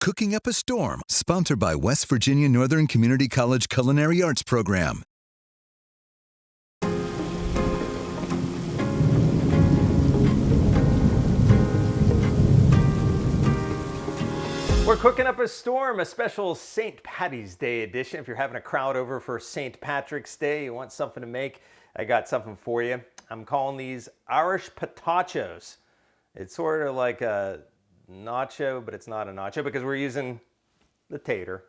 Cooking Up a Storm, sponsored by West Virginia Northern Community College Culinary Arts Program. We're cooking up a storm, a special St. Patty's Day edition. If you're having a crowd over for St. Patrick's Day, you want something to make, I got something for you. I'm calling these Irish Potachos. It's sort of like a nacho, but it's not a nacho because we're using the tater,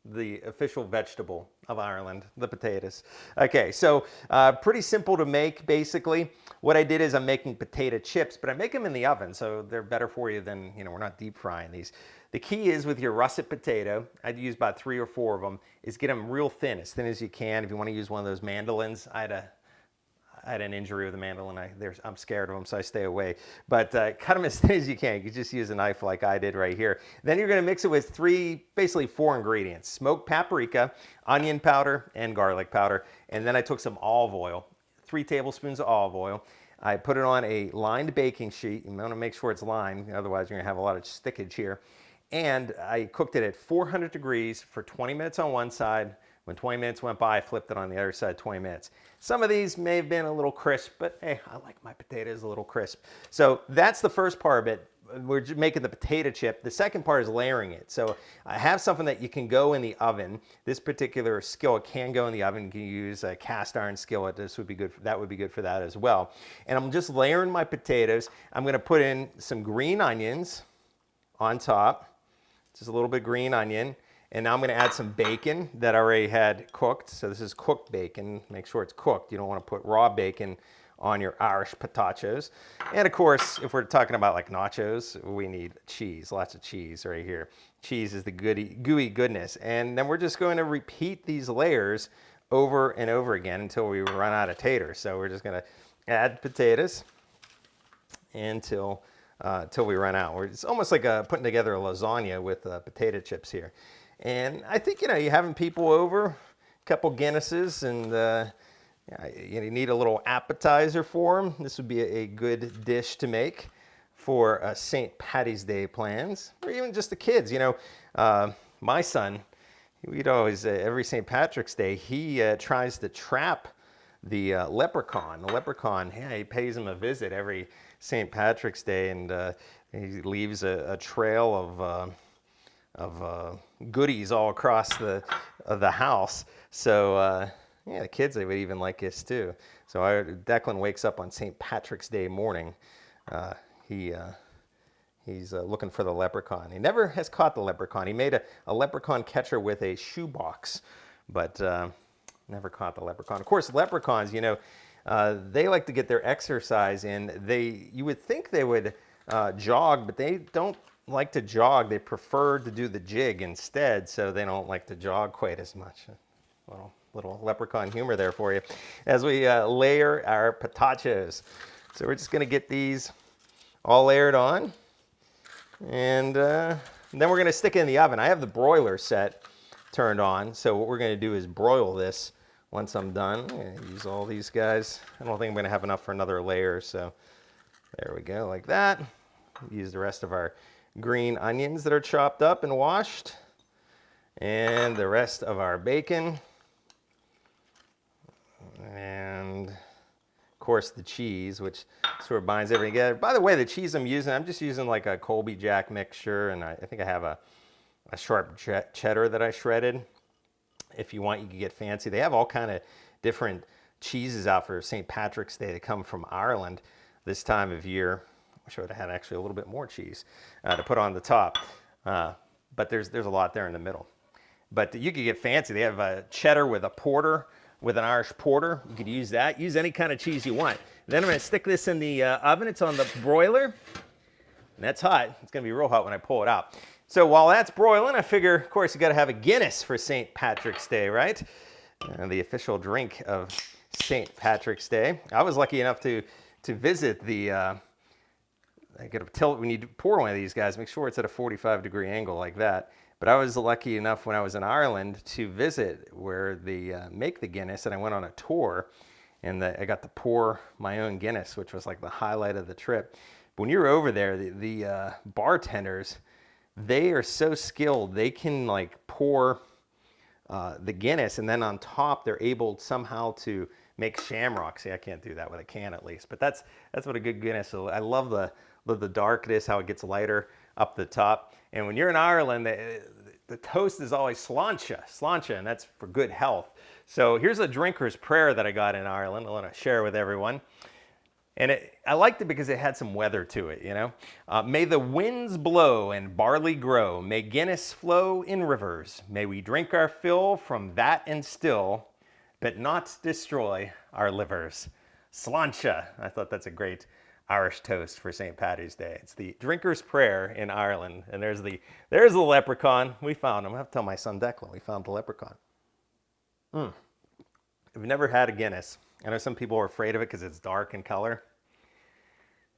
the official vegetable of Ireland, the potatoes. Okay, so pretty simple to make, basically. What I did is I'm making potato chips, but I make them in the oven, so they're better for you than, we're not deep frying these. The key is with your russet potato, I'd use about 3 or 4 of them, is get them real thin as you can. If you want to use one of those mandolins, I had an injury with a mandolin. I'm scared of them, so I stay away. But cut them as thin as you can. You can just use a knife like I did right here. Then you're going to mix it with basically 4 ingredients. Smoked paprika, onion powder, and garlic powder. And then I took some olive oil, 3 tablespoons of olive oil. I put it on a lined baking sheet. You want to make sure it's lined, otherwise you're going to have a lot of stickage here. And I cooked it at 400 degrees for 20 minutes on one side. When 20 minutes went by, I flipped it on the other side 20 minutes. Some of these may have been a little crisp, but hey, I like my potatoes a little crisp. So that's the first part of it. We're just making the potato chip. The second part is layering it. So I have something that you can go in the oven. This particular skillet can go in the oven. You can use a cast iron skillet. That would be good for that as well. And I'm just layering my potatoes. I'm going to put in some green onions on top. Just a little bit green onion. And now I'm going to add some bacon that I already had cooked. So this is cooked bacon. Make sure it's cooked. You don't want to put raw bacon on your Irish potachos. And of course, if we're talking about like nachos, we need cheese, lots of cheese right here. Cheese is the gooey goodness. And then we're just going to repeat these layers over and over again until we run out of taters. So we're just going to add potatoes until we run out. It's almost like putting together a lasagna with potato chips here. And I think, you're having people over, a couple Guinnesses, and you need a little appetizer for them. This would be a good dish to make for St. Patty's Day plans, or even just the kids. My son, we'd always, every St. Patrick's Day, he tries to trap the leprechaun. The leprechaun, he pays him a visit every St. Patrick's Day, and he leaves a trail of goodies all across the house. So the kids, they would even like this too. So Declan wakes up on St. Patrick's Day morning. He's looking for the leprechaun. He never has caught the leprechaun. He made a leprechaun catcher with a shoebox, but never caught the leprechaun. Of course, leprechauns, they like to get their exercise in. You would think they would jog, but they don't like to jog. They prefer to do the jig instead, so they don't like to jog quite as much. Little leprechaun humor there for you as we layer our potachos. So we're just going to get these all layered on, and then we're going to stick it in the oven. I have the broiler set turned on, so what we're going to do is broil this. Once I'm done, I'm going to use all these guys. I don't think I'm going to have enough for another layer, so there we go, like that. Use the rest of our green onions that are chopped up and washed, and the rest of our bacon, and of course the cheese, which sort of binds everything together. By the way, the cheese I'm just using like a Colby Jack mixture, and I think I have a sharp cheddar that I shredded. If you want, you can get fancy. They have all kind of different cheeses out for St. Patrick's Day. They come from Ireland this time of year. I wish I would have had actually a little bit more cheese to put on the top. But there's a lot there in the middle. But you could get fancy. They have a cheddar with a porter, with an Irish porter. You could use that. Use any kind of cheese you want. Then I'm going to stick this in the oven. It's on the broiler. And that's hot. It's going to be real hot when I pull it out. So while that's broiling, I figure, of course, you got to have a Guinness for St. Patrick's Day, right? The official drink of St. Patrick's Day. I was lucky enough to visit the, I got to tilt when you pour one of these guys, make sure it's at a 45-degree angle like that. But I was lucky enough when I was in Ireland to visit where they make the Guinness, and I went on a tour, and I got to pour my own Guinness, which was like the highlight of the trip. But when you're over there, the bartenders, they are so skilled. They can like pour the Guinness, and then on top they're able somehow to make shamrock. See, I can't do that with a can at least, but that's what a good Guinness is. I love the darkness, how it gets lighter up the top. And when you're in Ireland, the toast is always sláinte, and that's for good health. So here's a drinker's prayer that I got in Ireland. I want to share with everyone. And I liked it because it had some weather to it, you know. May the winds blow and barley grow. May Guinness flow in rivers. May we drink our fill from that and still, but not destroy our livers. Sláinte. I thought that's a great Irish toast for St. Paddy's Day. It's the drinker's prayer in Ireland. And there's the leprechaun. We found him. I have to tell my son Declan, we found the leprechaun. If you've never had a Guinness, I know some people are afraid of it because it's dark in color.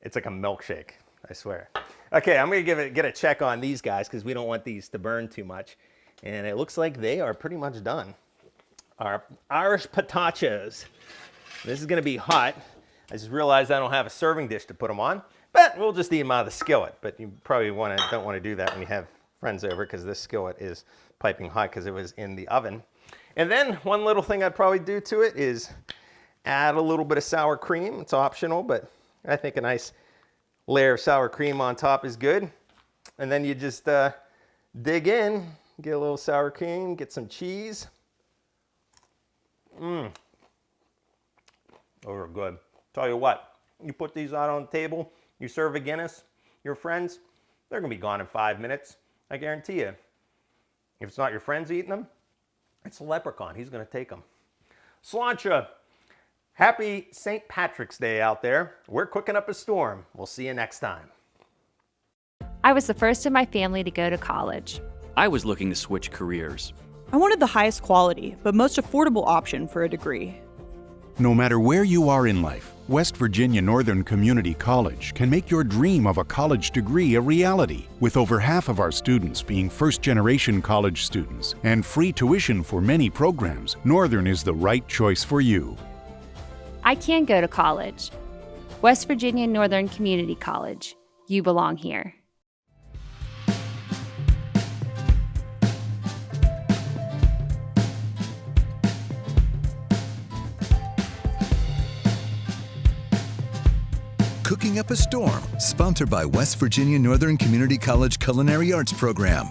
It's like a milkshake, I swear. Okay, I'm gonna get a check on these guys because we don't want these to burn too much. And it looks like they are pretty much done. Our Irish potachos. This is gonna be hot. I just realized I don't have a serving dish to put them on, but we'll just eat them out of the skillet. But you probably don't want to do that when you have friends over because this skillet is piping hot because it was in the oven. And then one little thing I'd probably do to it is add a little bit of sour cream. It's optional, but I think a nice layer of sour cream on top is good. And then you just dig in, get a little sour cream, get some cheese. Those are good. Tell you what, you put these out on the table, you serve a Guinness, your friends, they're gonna be gone in 5 minutes. I guarantee you. If it's not your friends eating them, it's a leprechaun. He's gonna take them. Sláinte. Happy St. Patrick's Day out there. We're cooking up a storm. We'll see you next time. I was the first in my family to go to college. I was looking to switch careers. I wanted the highest quality, but most affordable option for a degree. No matter where you are in life, West Virginia Northern Community College can make your dream of a college degree a reality. With over half of our students being first-generation college students and free tuition for many programs, Northern is the right choice for you. I can go to college. West Virginia Northern Community College. You belong here. Cooking Up a Storm, sponsored by West Virginia Northern Community College Culinary Arts Program.